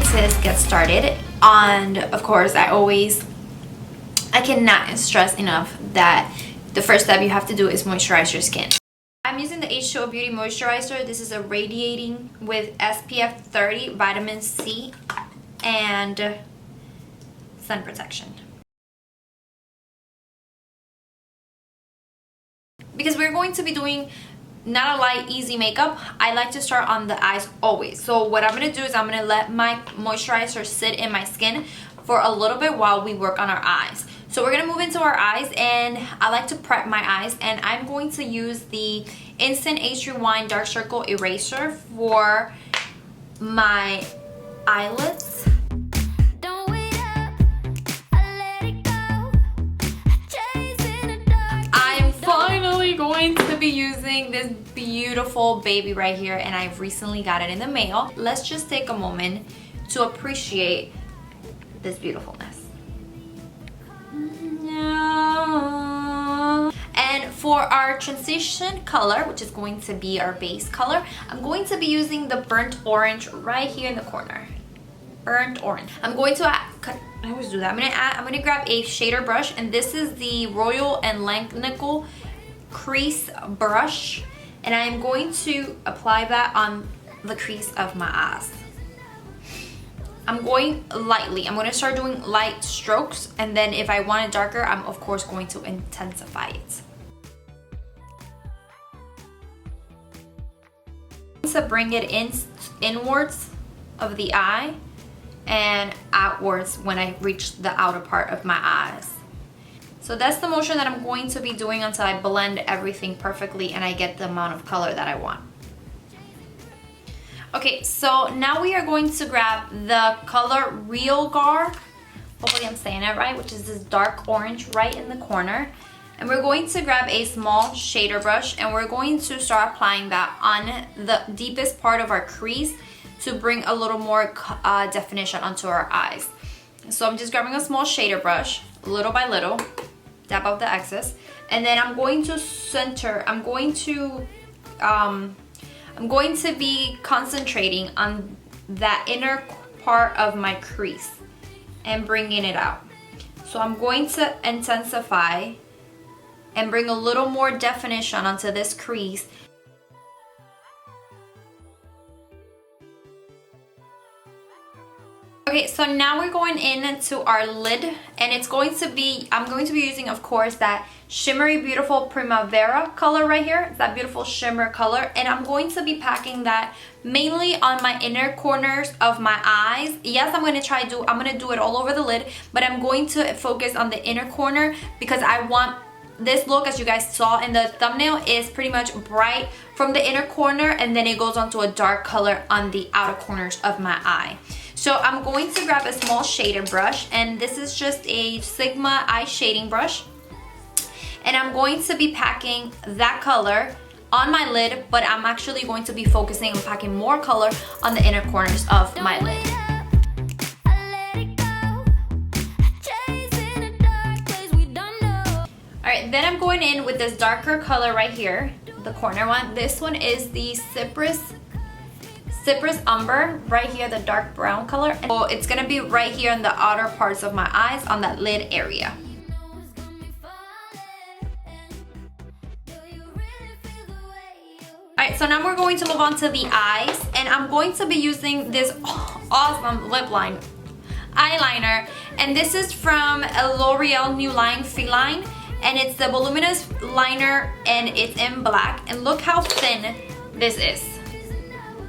to get started. And of course, I cannot stress enough that the first step you have to do is moisturize your skin. I'm using the H2o Beauty Moisturizer. This is a radiating with SPF 30, vitamin C, and sun protection. Because we're going to be doing not a light, easy makeup, I like to start on the eyes always. So what I'm going to do is I'm going to let my moisturizer sit in my skin for a little bit while we work on our eyes. So we're going to move into our eyes, and I like to prep my eyes, and I'm going to use the Instant H3 Dark Circle Eraser for my eyelids. I'm finally going to be using this beautiful baby right here, and I've recently got it in the mail. Let's just take a moment to appreciate this beautifulness. And for our transition color, which is going to be our base color, I'm going to be using the burnt orange right here in the corner. Burnt orange. I'm going to add, I always do that. I'm gonna grab a shader brush, and this is the Royal and Langnickel crease brush, and I'm going to apply that on the crease of my eyes. I'm going lightly. I'm going to start doing light strokes, and then if I want it darker, I'm of course going to intensify it. To bring it inwards of the eye and outwards when I reach the outer part of my eyes. So that's the motion that I'm going to be doing until I blend everything perfectly and I get the amount of color that I want. Okay, so now we are going to grab the color Real Gar, hopefully I'm saying it right, which is this dark orange right in the corner. And we're going to grab a small shader brush, and we're going to start applying that on the deepest part of our crease to bring a little more definition onto our eyes. So I'm just grabbing a small shader brush, little by little, dab out the excess, and then I'm going to center, I'm going to be concentrating on that inner part of my crease and bringing it out. So I'm going to intensify and bring a little more definition onto this crease. Okay, so now we're going into our lid, and it's going to be, I'm going to be using, of course, that shimmery beautiful Primavera color right here. It's that beautiful shimmer color, and I'm going to be packing that mainly on my inner corners of my eyes. Yes, I'm going to do it all over the lid, but I'm going to focus on the inner corner because I want this look, as you guys saw in the thumbnail, is pretty much bright from the inner corner, and then it goes on to a dark color on the outer corners of my eye. So I'm going to grab a small shader brush, and this is just a Sigma eye shading brush, and I'm going to be packing that color on my lid, but I'm actually going to be focusing on packing more color on the inner corners of my lid. Alright, then I'm going in with this darker color right here, the corner one. This one is the Cypress Umber, right here, the dark brown color. And so it's gonna be right here in the outer parts of my eyes, on that lid area. Alright, so now we're going to move on to the eyes, and I'm going to be using this awesome lip eyeliner, and this is from a L'Oreal new line, Feline, and it's the Voluminous liner, and it's in black, and look how thin this is.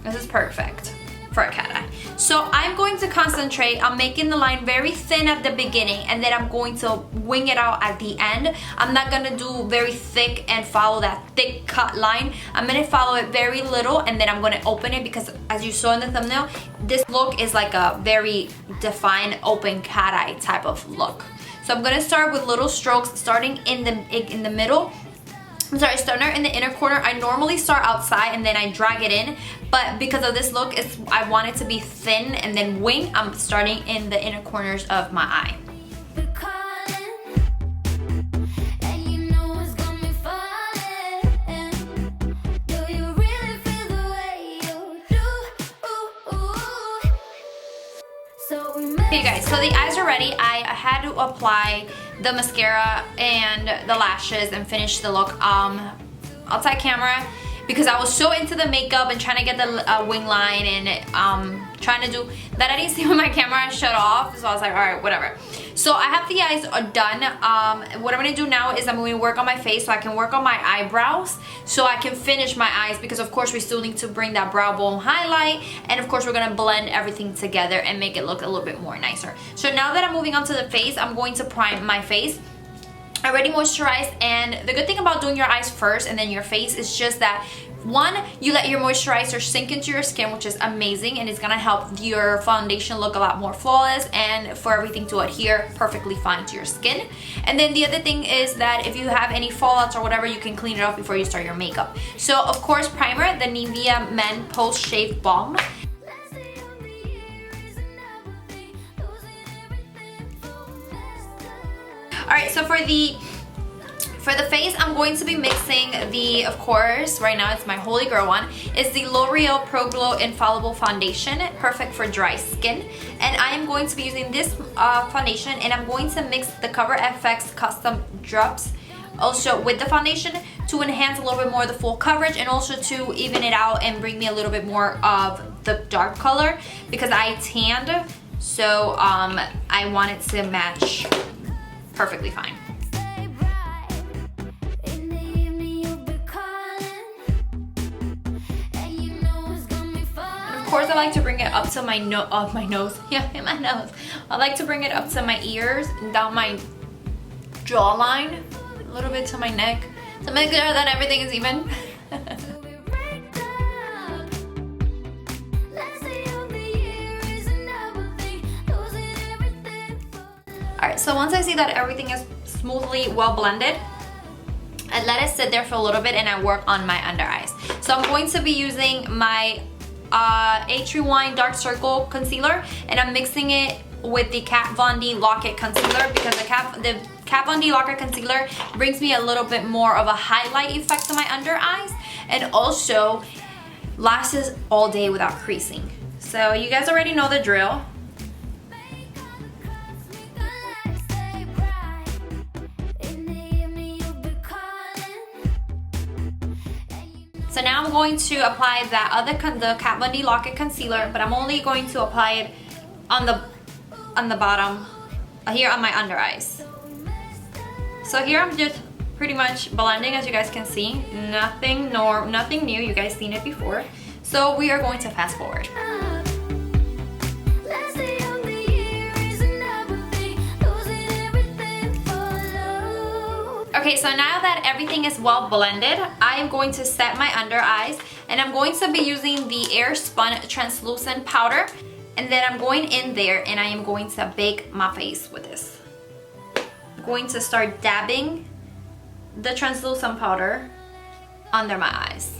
This is perfect for a cat eye. So I'm going to concentrate on making the line very thin at the beginning, and then I'm going to wing it out at the end. I'm not gonna do very thick and follow that thick cut line. I'm gonna follow it very little, and then I'm gonna open it, because as you saw in the thumbnail, this look is like a very defined open cat eye type of look. So I'm gonna start with little strokes, starting in the middle. I'm sorry, starting in the inner corner. I normally start outside and then I drag it in, but because of this look, I want it to be thin and then wing. I'm starting in the inner corners of my eye. Okay guys, so the eyes are ready. I had to apply the mascara and the lashes and finish the look outside camera because I was so into the makeup and trying to get the wing line and trying to do that. I didn't see when my camera shut off, so I was like, alright, whatever. So I have the eyes done. What I'm going to do now is I'm going to work on my face so I can work on my eyebrows so I can finish my eyes, because of course we still need to bring that brow bone highlight, and of course we're going to blend everything together and make it look a little bit more nicer. So now that I'm moving on to the face, I'm going to prime my face. I already moisturized, and the good thing about doing your eyes first and then your face is just that, one, you let your moisturizer sink into your skin, which is amazing, and it's gonna help your foundation look a lot more flawless and for everything to adhere perfectly fine to your skin. And then the other thing is that if you have any fallouts or whatever, you can clean it off before you start your makeup. So of course, primer, the Nivea Men Post Shave Balm. Alright, so for the face, I'm going to be mixing the, of course, right now it's my holy grail one, is the Loreal Pro Glow Infallible Foundation, perfect for dry skin. And I am going to be using this foundation, and I'm going to mix the Cover FX Custom Drops also with the foundation to enhance a little bit more the full coverage, and also to even it out and bring me a little bit more of the dark color, because I tanned, so I want it to match perfectly fine. Of course, I like to bring it up to my nose. Yeah, in my nose. I like to bring it up to my ears, down my jawline, a little bit to my neck, to make sure that everything is even. Alright, so once I see that everything is smoothly well blended, I let it sit there for a little bit and I work on my under eyes. So I'm going to be using my H2o Dark Circle Concealer, and I'm mixing it with the Kat Von D Lock-It Concealer, because the Kat Von D Lock-It Concealer brings me a little bit more of a highlight effect to my under eyes, and also lasts all day without creasing. So you guys already know the drill. So now I'm going to apply that the Kat Von D Lock-It Concealer, but I'm only going to apply it on the bottom, here on my under eyes. So here I'm just pretty much blending, as you guys can see. Nothing new, you guys seen it before. So we are going to fast forward. Okay, so now that everything is well blended, I am going to set my under eyes, and I'm going to be using the AirSpun translucent powder, and then I'm going in there and I am going to bake my face with this. I'm going to start dabbing the translucent powder under my eyes.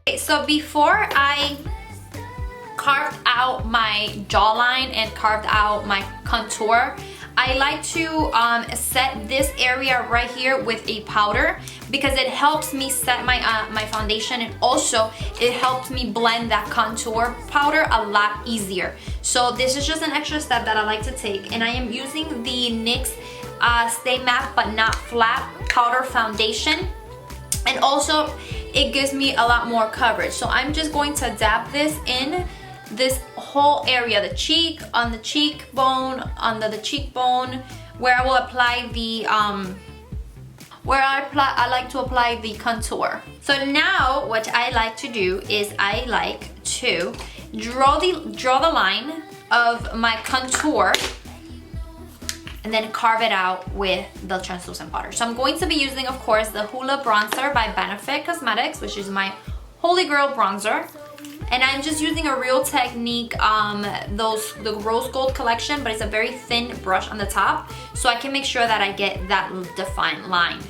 Okay, so before I carved out my jawline and carved out my contour, I like to set this area right here with a powder, because it helps me set my my foundation, and also it helps me blend that contour powder a lot easier. So this is just an extra step that I like to take, and I am using the NYX Stay Matte But Not Flat Powder Foundation, and also it gives me a lot more coverage. So I'm just going to dab this in this whole area, the cheek, on the cheekbone, under the cheekbone, where I will apply the I like to apply the contour. So now what I like to do is I like to draw the line of my contour and then carve it out with the translucent powder. So I'm going to be using, of course, the Hoola bronzer by Benefit Cosmetics, which is my holy grail bronzer. And I'm just using a Real Technique, the Rose Gold collection, but it's a very thin brush on the top, so I can make sure that I get that defined line.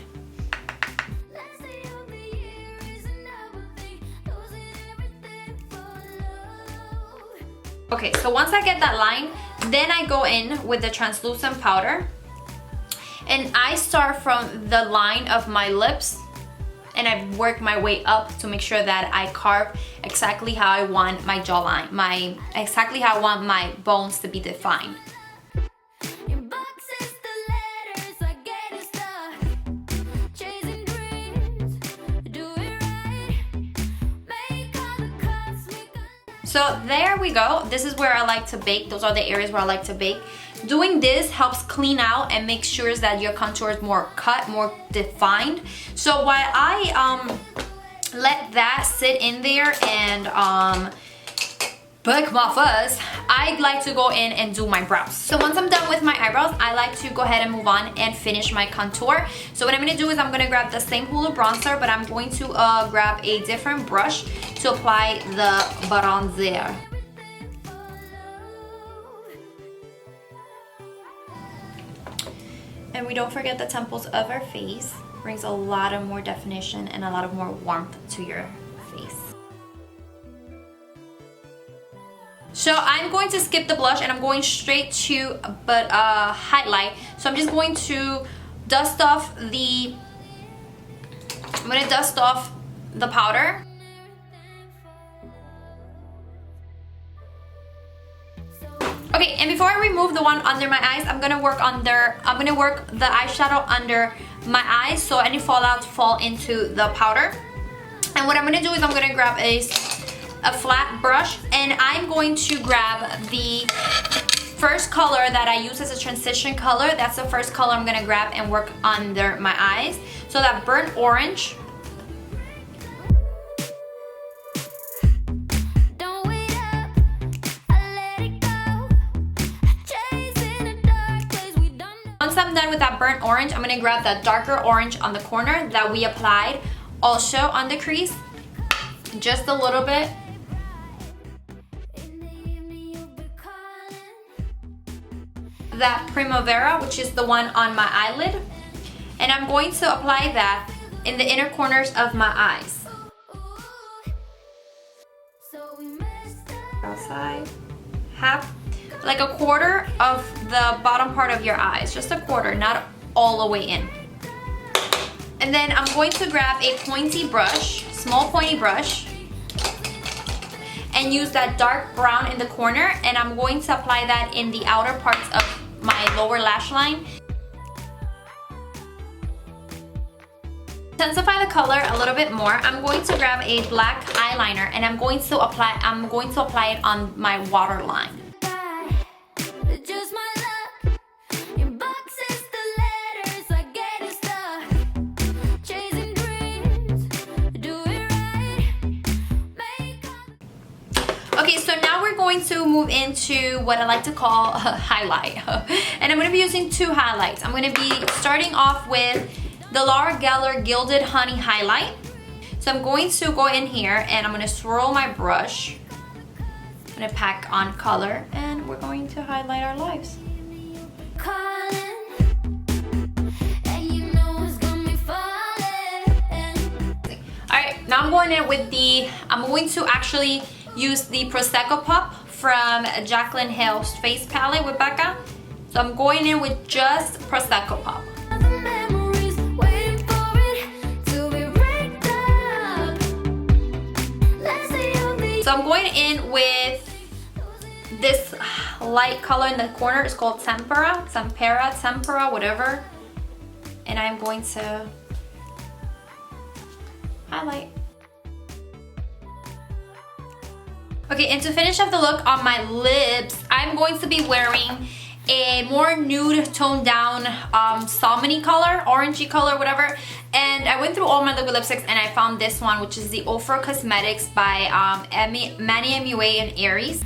Okay, so once I get that line, then I go in with the translucent powder, and I start from the line of my lips and I work my way up to make sure that I carve exactly how I want my jawline, exactly how I want my bones to be defined. So there we go. This is where I like to bake. Those are the areas where I like to bake. Doing this helps clean out and make sure that your contour is more cut, more defined. So while I let that sit in there and bake my fuzz, I'd like to go in and do my brows. So once I'm done with my eyebrows, I like to go ahead and move on and finish my contour. So what I'm going to do is I'm going to grab the same Hoola bronzer, but I'm going to grab a different brush to apply the bronzer. And we don't forget the temples of our face. Brings a lot of more definition and a lot of more warmth to your face. So I'm going to skip the blush and I'm going straight to highlight. So I'm just going to dust off the powder. Okay, and before I remove the one under my eyes, I'm gonna work the eyeshadow under my eyes so any fallouts fall into the powder. And what I'm gonna do is I'm gonna grab a flat brush and I'm going to grab the first color that I use as a transition color. That's the first color I'm gonna grab and work under my eyes. So that burnt orange. Once I'm done with that burnt orange, I'm gonna grab that darker orange on the corner that we applied also on the crease. Just a little bit. That Primavera, which is the one on my eyelid, and I'm going to apply that in the inner corners of my eyes. Outside, half, like a quarter of the bottom part of your eyes, just a quarter, not all the way in. And then I'm going to grab a pointy brush, small pointy brush, and use that dark brown in the corner, and I'm going to apply that in the outer parts of my lower lash line. To intensify the color a little bit more, I'm going to grab a black eyeliner and I'm going to apply it on my waterline. Okay, so now we're going to move into what I like to call a highlight. And I'm going to be using two highlights. I'm going to be starting off with the L'Oreal Gilded Honey Highlight. So I'm going to go in here and I'm going to swirl my brush. I'm going to pack on color and we're going to highlight our lives. Alright, now I'm going in with I'm going to actually use the Prossecco Pop from Jaclyn Hale's Face Palette with Becca. So I'm going in with just Prossecco Pop. So I'm going in with this light color in the corner. It's called Tempera, whatever. And I'm going to highlight. Okay, and to finish off the look on my lips, I'm going to be wearing a more nude toned down salmon-y color, orangey color, whatever. And I went through all my liquid lipsticks and I found this one, which is the Ofra Cosmetics by Manny MUA and Aries.